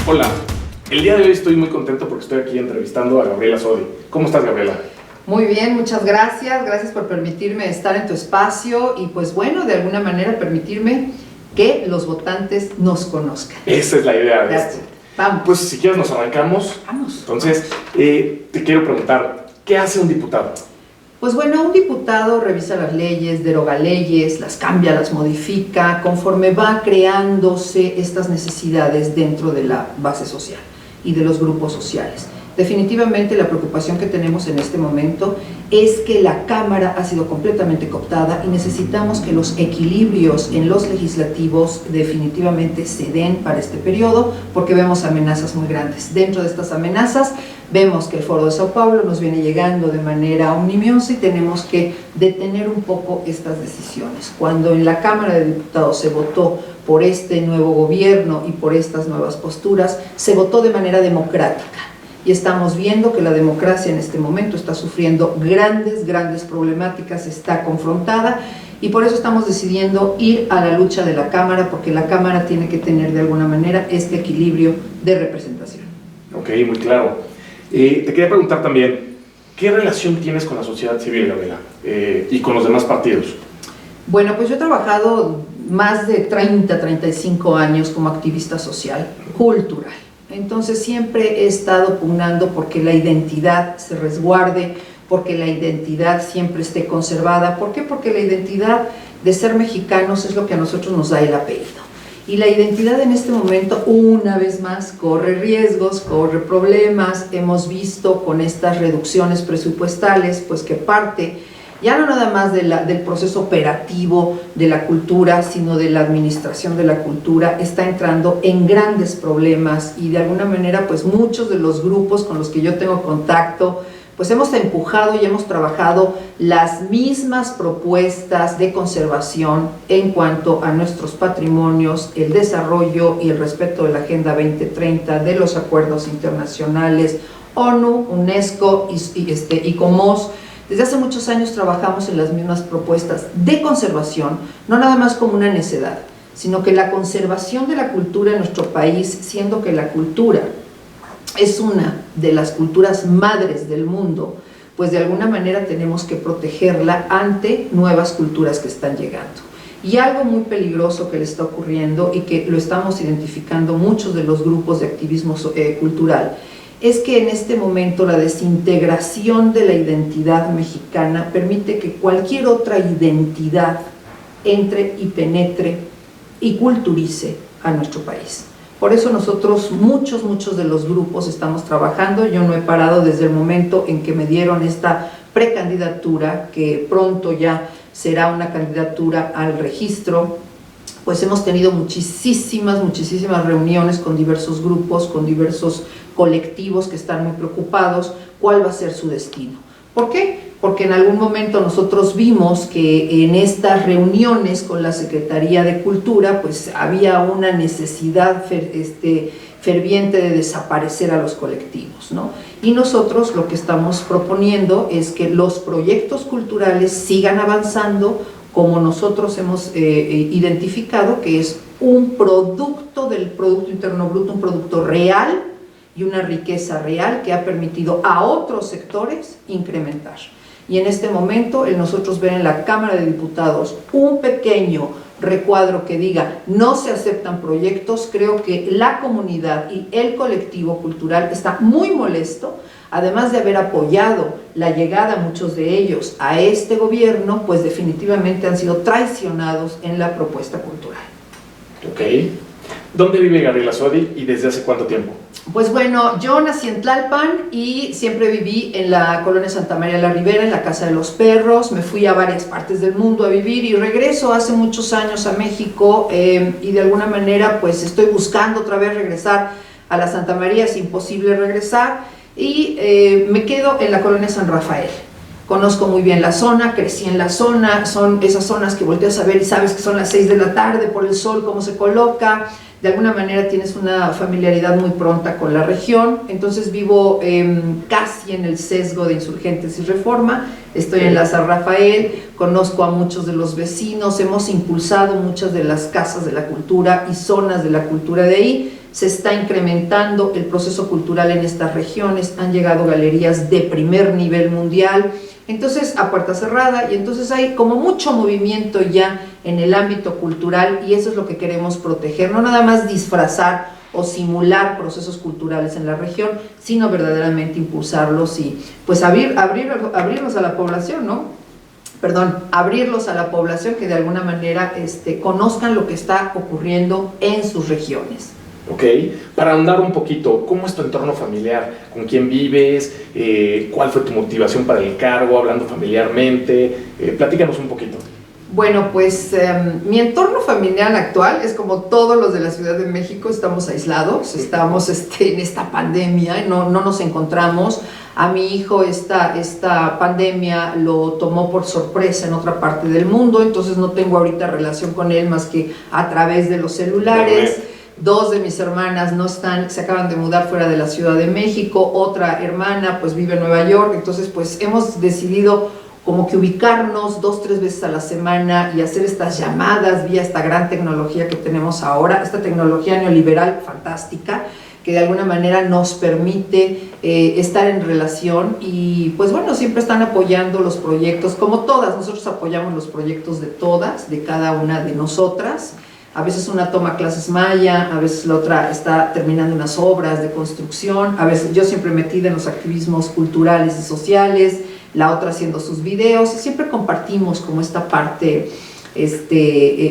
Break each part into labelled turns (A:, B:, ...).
A: Hola, el día de hoy estoy muy contento porque estoy aquí entrevistando a Gabriela Sodi. ¿Cómo estás, Gabriela?
B: Muy bien, muchas gracias. Gracias por permitirme estar en tu espacio y pues bueno, de alguna manera permitirme que los votantes nos conozcan.
A: Esa es la idea de esto.
B: Vamos.
A: Pues si quieres nos arrancamos.
B: Vamos.
A: Entonces, te quiero preguntar, ¿qué hace un diputado?
B: Pues bueno, un diputado revisa las leyes, deroga leyes, las cambia, las modifica, conforme va creándose estas necesidades dentro de la base social y de los grupos sociales. Definitivamente la preocupación que tenemos en este momento es que la Cámara ha sido completamente cooptada y necesitamos que los equilibrios en los legislativos definitivamente se den para este periodo, porque vemos amenazas muy grandes. Dentro de estas amenazas vemos que el Foro de Sao Paulo nos viene llegando de manera omnibus y tenemos que detener un poco estas decisiones. Cuando en la Cámara de Diputados se votó por este nuevo gobierno y por estas nuevas posturas, se votó de manera democrática. Y estamos viendo que la democracia en este momento está sufriendo grandes problemáticas, está confrontada, y por eso estamos decidiendo ir a la lucha de la Cámara, porque la Cámara tiene que tener de alguna manera este equilibrio de representación.
A: Ok, muy claro. Te quería preguntar también, ¿qué relación tienes con la sociedad civil, Gabriela, y con los demás partidos?
B: Bueno, pues yo he trabajado más de 35 años como activista social, cultural. Entonces siempre he estado pugnando porque la identidad se resguarde, porque la identidad siempre esté conservada. ¿Por qué? Porque la identidad de ser mexicanos es lo que a nosotros nos da el apellido. Y la identidad en este momento, una vez más, corre riesgos, corre problemas. Hemos visto con estas reducciones presupuestales, pues que parte ya no nada más del proceso operativo de la cultura, sino de la administración de la cultura, está entrando en grandes problemas, y de alguna manera pues muchos de los grupos con los que yo tengo contacto pues hemos empujado y hemos trabajado las mismas propuestas de conservación en cuanto a nuestros patrimonios, el desarrollo y el respeto de la Agenda 2030, de los acuerdos internacionales, ONU, UNESCO y COMOS. Desde hace muchos años trabajamos en las mismas propuestas de conservación, no nada más como una necedad, sino que la conservación de la cultura en nuestro país, siendo que la cultura es una de las culturas madres del mundo, pues de alguna manera tenemos que protegerla ante nuevas culturas que están llegando. Y algo muy peligroso que le está ocurriendo y que lo estamos identificando muchos de los grupos de activismo cultural, es que en este momento la desintegración de la identidad mexicana permite que cualquier otra identidad entre y penetre y culturice a nuestro país. Por eso nosotros, muchos de los grupos estamos trabajando. Yo no he parado desde el momento en que me dieron esta precandidatura, que pronto ya será una candidatura al registro. Pues hemos tenido muchísimas reuniones con diversos grupos, con diversos colectivos que están muy preocupados cuál va a ser su destino. ¿Por qué? Porque en algún momento nosotros vimos que en estas reuniones con la Secretaría de Cultura pues había una necesidad ferviente de desaparecer a los colectivos, ¿no? Y nosotros lo que estamos proponiendo es que los proyectos culturales sigan avanzando como nosotros hemos identificado, que es un producto del Producto Interno Bruto, un producto real y una riqueza real que ha permitido a otros sectores incrementar. Y en este momento, el nosotros ver en la Cámara de Diputados un pequeño recuadro que diga no se aceptan proyectos, creo que la comunidad y el colectivo cultural está muy molesto. Además de haber apoyado la llegada, muchos de ellos, a este gobierno, pues definitivamente han sido traicionados en la propuesta cultural.
A: Ok. ¿Dónde vive Gabriela Sodi y desde hace cuánto tiempo?
B: Pues bueno, yo nací en Tlalpan y siempre viví en la colonia Santa María la Ribera, en la Casa de los Perros. Me fui a varias partes del mundo a vivir y regreso hace muchos años a México, y de alguna manera pues estoy buscando otra vez regresar a la Santa María. Es imposible regresar y me quedo en la colonia San Rafael. Conozco muy bien la zona, crecí en la zona, son esas zonas que volteas a ver y sabes que son las 6 de la tarde por el sol, cómo se coloca. de alguna manera tienes una familiaridad muy pronta con la región. Entonces vivo casi en el sesgo de Insurgentes y Reforma, estoy en la San Rafael, conozco a muchos de los vecinos, hemos impulsado muchas de las casas de la cultura y zonas de la cultura de ahí. Se está incrementando el proceso cultural en estas regiones, han llegado galerías de primer nivel mundial, entonces a puerta cerrada, y entonces hay como mucho movimiento ya en el ámbito cultural, y eso es lo que queremos proteger, no nada más disfrazar o simular procesos culturales en la región, sino verdaderamente impulsarlos y pues abrirlos a la población, ¿no? Abrirlos a la población, que de alguna manera conozcan lo que está ocurriendo en sus regiones.
A: Ok, para ahondar un poquito, ¿cómo es tu entorno familiar? ¿Con quién vives? ¿Cuál fue tu motivación para el cargo, hablando familiarmente? Platícanos un poquito.
B: Bueno, pues mi entorno familiar actual es como todos los de la Ciudad de México, estamos aislados, estamos en esta pandemia, no nos encontramos. A mi hijo esta pandemia lo tomó por sorpresa en otra parte del mundo, entonces no tengo ahorita relación con él más que a través de los celulares. Dos de mis hermanas no están, se acaban de mudar fuera de la Ciudad de México, otra hermana pues vive en Nueva York, entonces pues hemos decidido como que ubicarnos 2-3 veces a la semana y hacer estas llamadas vía esta gran tecnología que tenemos ahora, esta tecnología neoliberal fantástica, que de alguna manera nos permite estar en relación y pues bueno, siempre están apoyando los proyectos, como todas, nosotros apoyamos los proyectos de todas, de cada una de nosotras. A veces una toma clases maya, a veces la otra está terminando unas obras de construcción, a veces yo siempre metida en los activismos culturales y sociales, la otra haciendo sus videos, y siempre compartimos como esta parte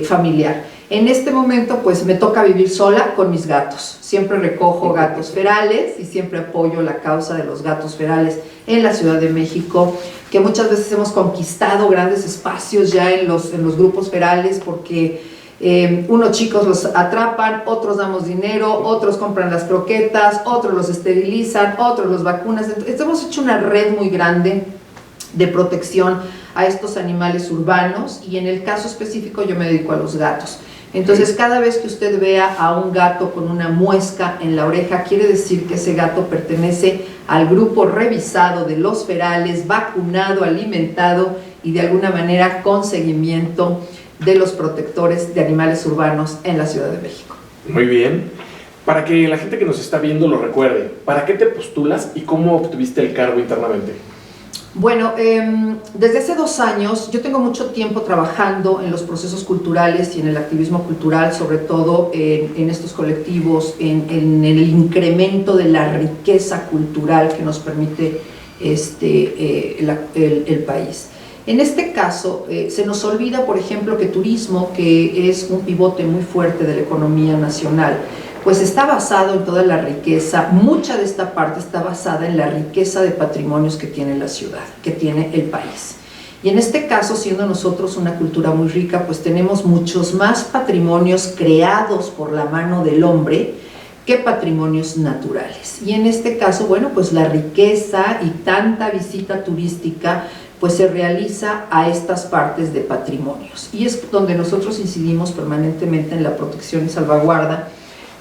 B: familiar. En este momento pues me toca vivir sola con mis gatos, siempre recojo gatos ferales y siempre apoyo la causa de los gatos ferales en la Ciudad de México, que muchas veces hemos conquistado grandes espacios ya en los grupos ferales porque unos chicos los atrapan, otros damos dinero, otros compran las croquetas, otros los esterilizan, otros los vacunan. Entonces, hemos hecho una red muy grande de protección a estos animales urbanos y en el caso específico yo me dedico a los gatos. Entonces cada vez que usted vea a un gato con una muesca en la oreja, quiere decir que ese gato pertenece al grupo revisado de los ferales, vacunado, alimentado y de alguna manera con seguimiento de los protectores de animales urbanos en la Ciudad de México.
A: Muy bien. Para que la gente que nos está viendo lo recuerde, ¿para qué te postulas y cómo obtuviste el cargo internamente?
B: Bueno, desde hace 2 años yo tengo mucho tiempo trabajando en los procesos culturales y en el activismo cultural, sobre todo en estos colectivos, en el incremento de la riqueza cultural que nos permite el país. En este caso, se nos olvida, por ejemplo, que turismo, que es un pivote muy fuerte de la economía nacional, pues está basado en toda la riqueza, mucha de esta parte está basada en la riqueza de patrimonios que tiene la ciudad, que tiene el país. Y en este caso, siendo nosotros una cultura muy rica, pues tenemos muchos más patrimonios creados por la mano del hombre que patrimonios naturales. Y en este caso, bueno, pues la riqueza y tanta visita turística pues se realiza a estas partes de patrimonios. Y es donde nosotros incidimos permanentemente en la protección y salvaguarda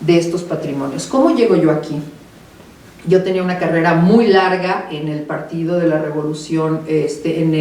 B: de estos patrimonios. ¿Cómo llego yo aquí? Yo tenía una carrera muy larga en el Partido de la Revolución, en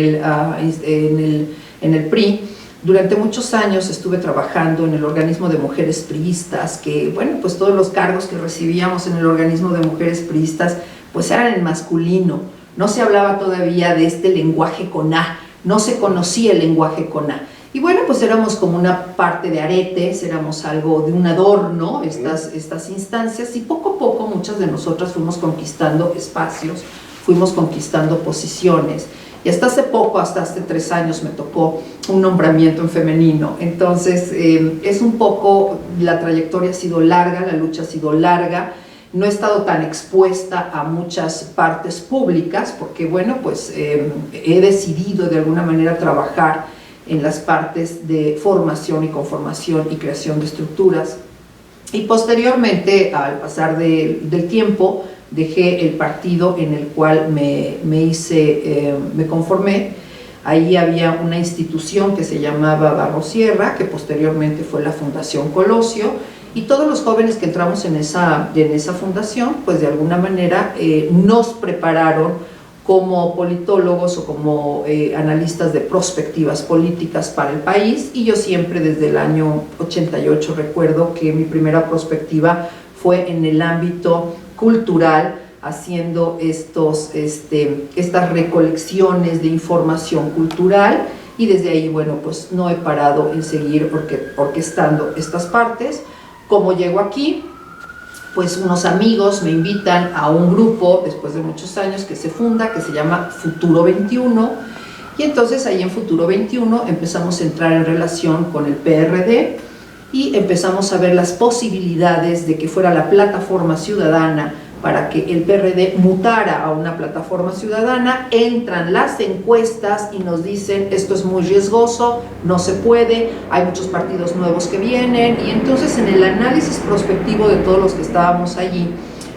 B: el PRI. Durante muchos años estuve trabajando en el organismo de mujeres priistas, que bueno, pues todos los cargos que recibíamos en el organismo de mujeres priistas pues eran en masculino. No se hablaba todavía de este lenguaje con A, no se conocía el lenguaje con A. Y bueno, pues éramos como una parte de aretes, éramos algo de un adorno, estas instancias, y poco a poco muchas de nosotras fuimos conquistando espacios, fuimos conquistando posiciones. Y hasta hace poco, hasta hace 3 años, me tocó un nombramiento en femenino. Entonces, es un poco, la trayectoria ha sido larga, la lucha ha sido larga. No he estado tan expuesta a muchas partes públicas porque, bueno, pues he decidido de alguna manera trabajar en las partes de formación y conformación y creación de estructuras. Y posteriormente, al pasar del tiempo, dejé el partido en el cual me conformé. Ahí había una institución que se llamaba Barro Sierra, que posteriormente fue la Fundación Colosio, Y todos los jóvenes que entramos en esa fundación, pues de alguna manera nos prepararon como politólogos o como analistas de prospectivas políticas para el país, y yo siempre desde el año 88 recuerdo que mi primera prospectiva fue en el ámbito cultural, haciendo estas recolecciones de información cultural, y desde ahí, bueno, pues no he parado en seguir orquestando estas partes. Como llego aquí, pues unos amigos me invitan a un grupo, después de muchos años, que se funda, que se llama Futuro 21, y entonces ahí en Futuro 21 empezamos a entrar en relación con el PRD, y empezamos a ver las posibilidades de que fuera la plataforma ciudadana para que el PRD mutara a una plataforma ciudadana. Entran las encuestas y nos dicen esto es muy riesgoso, no se puede, hay muchos partidos nuevos que vienen, y entonces en el análisis prospectivo de todos los que estábamos allí,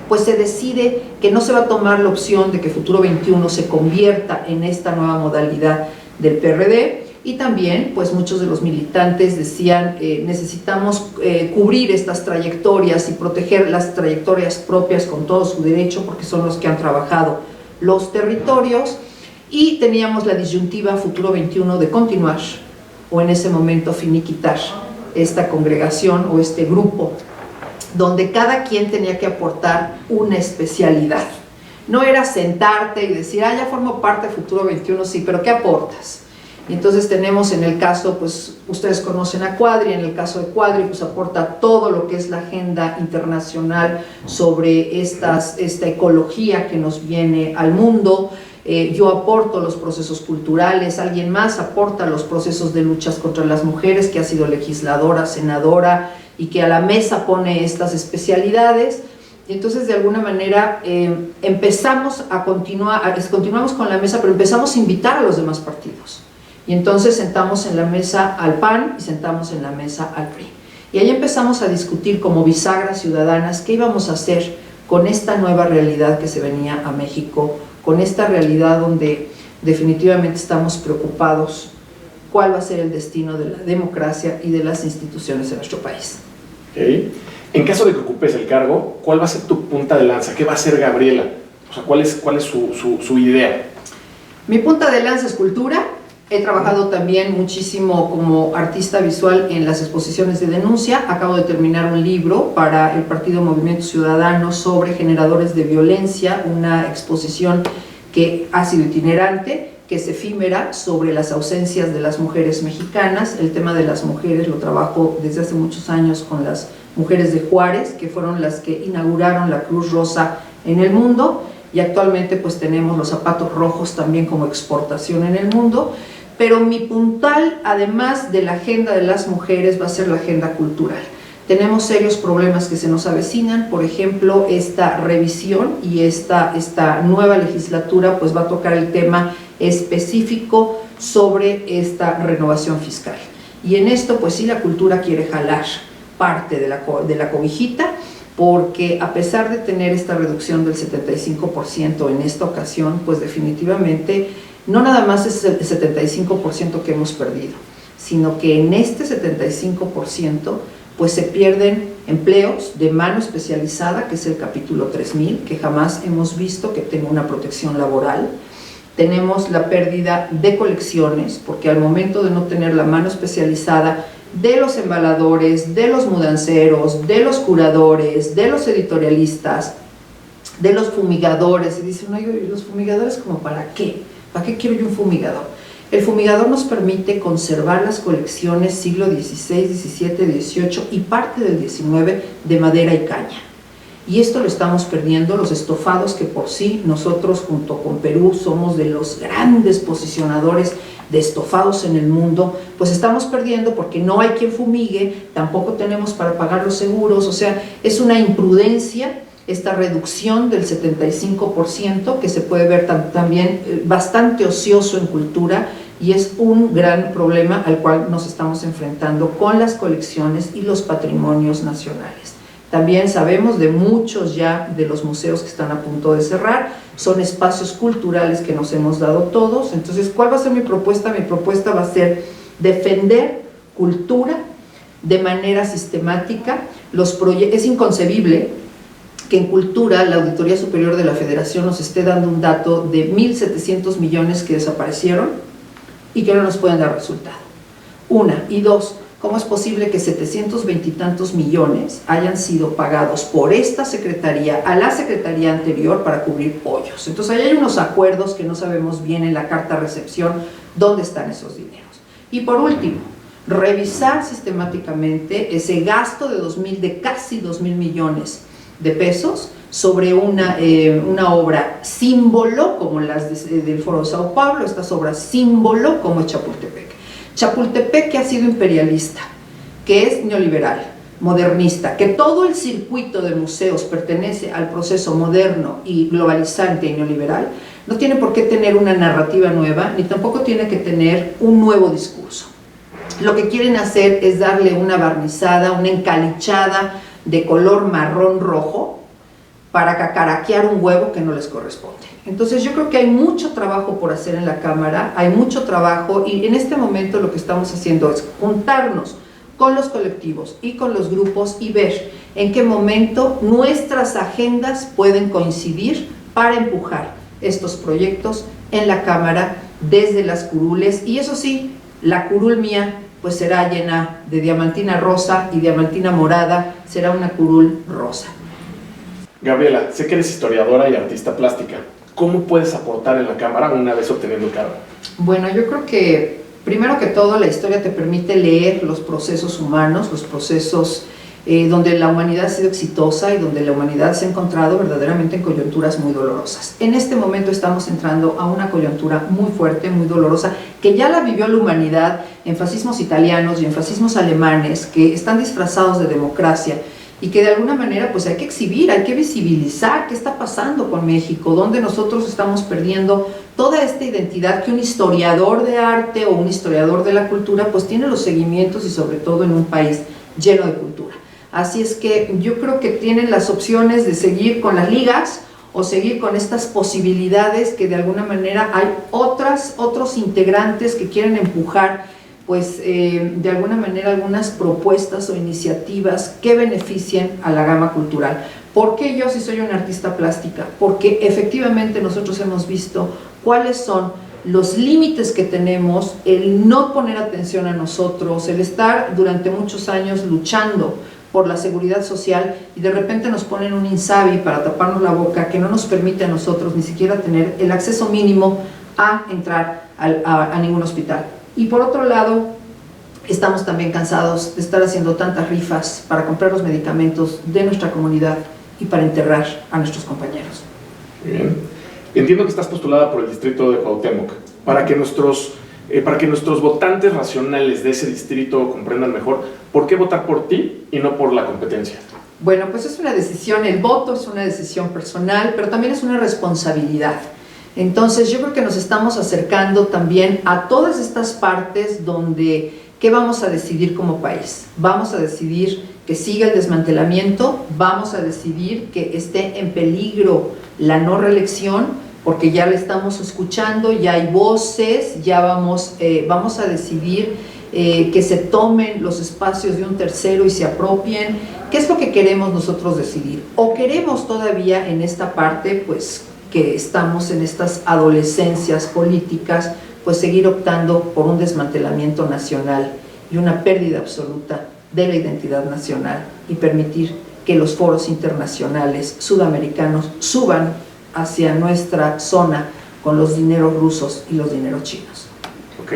B: pues se decide que no se va a tomar la opción de que Futuro 21 se convierta en esta nueva modalidad del PRD. Y también, pues muchos de los militantes decían, necesitamos cubrir estas trayectorias y proteger las trayectorias propias con todo su derecho, porque son los que han trabajado los territorios, y teníamos la disyuntiva Futuro 21 de continuar, o en ese momento finiquitar esta congregación o este grupo, donde cada quien tenía que aportar una especialidad. No era sentarte y decir, ya formo parte de Futuro 21, sí, pero ¿qué aportas? Y entonces tenemos en el caso, pues ustedes conocen a Cuadri, en el caso de Cuadri pues aporta todo lo que es la agenda internacional sobre esta ecología que nos viene al mundo. Yo aporto los procesos culturales, alguien más aporta los procesos de luchas contra las mujeres, que ha sido legisladora, senadora, y que a la mesa pone estas especialidades. Y entonces de alguna manera continuamos con la mesa, pero empezamos a invitar a los demás partidos. Y entonces sentamos en la mesa al PAN y sentamos en la mesa al PRI. Y ahí empezamos a discutir como bisagras ciudadanas qué íbamos a hacer con esta nueva realidad que se venía a México, con esta realidad donde definitivamente estamos preocupados cuál va a ser el destino de la democracia y de las instituciones en nuestro país.
A: Okay. En caso de que ocupes el cargo, ¿cuál va a ser tu punta de lanza? ¿Qué va a hacer Gabriela? O sea, ¿cuál es su idea?
B: Mi punta de lanza es cultura. He trabajado también muchísimo como artista visual en las exposiciones de denuncia. Acabo de terminar un libro para el Partido Movimiento Ciudadano sobre generadores de violencia, una exposición que ha sido itinerante, que es efímera, sobre las ausencias de las mujeres mexicanas. El tema de las mujeres lo trabajo desde hace muchos años con las mujeres de Juárez, que fueron las que inauguraron la Cruz Rosa en el mundo, y actualmente pues tenemos los zapatos rojos también como exportación en el mundo. Pero mi puntal, además de la agenda de las mujeres, va a ser la agenda cultural. Tenemos serios problemas que se nos avecinan, por ejemplo, esta revisión y esta nueva legislatura pues va a tocar el tema específico sobre esta renovación fiscal. Y en esto pues sí, la cultura quiere jalar parte de la cobijita, porque a pesar de tener esta reducción del 75% en esta ocasión, pues definitivamente no nada más es el 75% que hemos perdido, sino que en este 75% pues se pierden empleos de mano especializada, que es el capítulo 3000, que jamás hemos visto que tenga una protección laboral. Tenemos la pérdida de colecciones, porque al momento de no tener la mano especializada de los embaladores, de los mudanceros, de los curadores, de los editorialistas, de los fumigadores, y dicen, oye, ¿los fumigadores como para qué? ¿Para qué quiero yo un fumigador? El fumigador nos permite conservar las colecciones siglo XVI, XVII, XVIII y parte del XIX de madera y caña. Y esto lo estamos perdiendo. Los estofados, que por sí nosotros junto con Perú somos de los grandes posicionadores de estofados en el mundo, pues estamos perdiendo porque no hay quien fumigue, tampoco tenemos para pagar los seguros. O sea, es una imprudencia esta reducción del 75%, que se puede ver también bastante ocioso en cultura, y es un gran problema al cual nos estamos enfrentando con las colecciones y los patrimonios nacionales. También sabemos de muchos ya de los museos que están a punto de cerrar, son espacios culturales que nos hemos dado todos. Entonces, ¿cuál va a ser mi propuesta? Mi propuesta va a ser defender cultura, de manera sistemática los proyectos. Es inconcebible que en cultura la Auditoría Superior de la Federación nos esté dando un dato de 1.700 millones que desaparecieron y que no nos pueden dar resultado. Una. Y dos, ¿cómo es posible que 720 y tantos millones hayan sido pagados por esta secretaría a la secretaría anterior para cubrir hoyos? Entonces ahí hay unos acuerdos que no sabemos bien en la carta recepción dónde están esos dineros. Y por último, revisar sistemáticamente ese gasto de casi 2.000 millones de pesos sobre una obra símbolo como las del Foro de Sao Paulo, estas obras símbolo como es Chapultepec. Chapultepec, que ha sido imperialista, que es neoliberal, modernista, que todo el circuito de museos pertenece al proceso moderno y globalizante y neoliberal, no tiene por qué tener una narrativa nueva, ni tampoco tiene que tener un nuevo discurso. Lo que quieren hacer es darle una barnizada, una encalichada de color marrón rojo para cacaraquear un huevo que no les corresponde. Entonces yo creo que hay mucho trabajo por hacer en la Cámara, hay mucho trabajo, y en este momento lo que estamos haciendo es juntarnos con los colectivos y con los grupos y ver en qué momento nuestras agendas pueden coincidir para empujar estos proyectos en la Cámara desde las curules. Y eso sí, la curul mía pues será llena de diamantina rosa y diamantina morada, será una curul rosa.
A: Gabriela, sé que eres historiadora y artista plástica. ¿Cómo puedes aportar en la Cámara una vez obteniendo el cargo?
B: Bueno, yo creo que primero que todo la historia te permite leer los procesos humanos, los procesos donde la humanidad ha sido exitosa y donde la humanidad se ha encontrado verdaderamente en coyunturas muy dolorosas. En este momento estamos entrando a una coyuntura muy fuerte, muy dolorosa, que ya la vivió la humanidad en fascismos italianos y en fascismos alemanes, que están disfrazados de democracia y que de alguna manera pues hay que exhibir, hay que visibilizar qué está pasando con México, donde nosotros estamos perdiendo toda esta identidad que un historiador de arte o un historiador de la cultura pues tiene los seguimientos, y sobre todo en un país lleno de cultura. Así es que yo creo que tienen las opciones de seguir con las ligas o seguir con estas posibilidades que de alguna manera hay otros integrantes que quieren empujar pues de alguna manera algunas propuestas o iniciativas que beneficien a la gama cultural. ¿Por qué yo sí soy una artista plástica? Porque efectivamente nosotros hemos visto cuáles son los límites que tenemos, el no poner atención a nosotros, el estar durante muchos años luchando por la seguridad social y de repente nos ponen un INSABI para taparnos la boca que no nos permite a nosotros ni siquiera tener el acceso mínimo a entrar a ningún hospital. Y por otro lado, estamos también cansados de estar haciendo tantas rifas para comprar los medicamentos de nuestra comunidad y para enterrar a nuestros compañeros.
A: Bien. Entiendo que estás postulada por el distrito de Cuauhtémoc. Para que nuestros votantes racionales de ese distrito comprendan mejor, ¿por qué votar por ti y no por la competencia?
B: Bueno, pues es una decisión, el voto es una decisión personal, pero también es una responsabilidad. Entonces yo creo que nos estamos acercando también a todas estas partes donde, ¿qué vamos a decidir como país? Vamos a decidir que siga el desmantelamiento, vamos a decidir que esté en peligro la no reelección, porque ya la estamos escuchando, ya hay voces, ya vamos a decidir que se tomen los espacios de un tercero y se apropien. ¿Qué es lo que queremos nosotros decidir? ¿O queremos todavía en esta parte, pues que estamos en estas adolescencias políticas, pues seguir optando por un desmantelamiento nacional y una pérdida absoluta de la identidad nacional y permitir que los foros internacionales sudamericanos suban hacia nuestra zona con los dineros rusos y los dineros chinos?
A: Ok.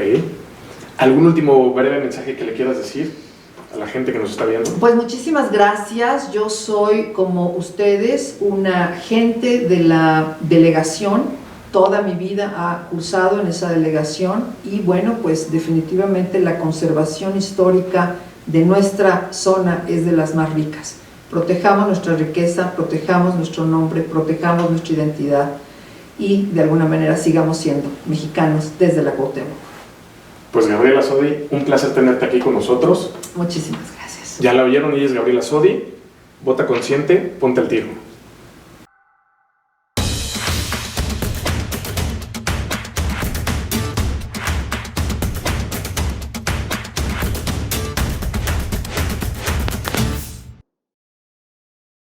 A: ¿Algún último breve mensaje que le quieras decir a la gente que nos está viendo?
B: Pues muchísimas gracias. Yo soy, como ustedes, una agente de la delegación. Toda mi vida ha cursado en esa delegación y bueno, pues definitivamente la conservación histórica de nuestra zona es de las más ricas. Protejamos nuestra riqueza, protejamos nuestro nombre, protejamos nuestra identidad y de alguna manera sigamos siendo mexicanos desde la Cuauhtémoc.
A: Pues Gabriela Sodi, un placer tenerte aquí con nosotros.
B: Muchísimas gracias.
A: Ya la oyeron, ella es Gabriela Sodi. Vota consciente, ponte al tiro.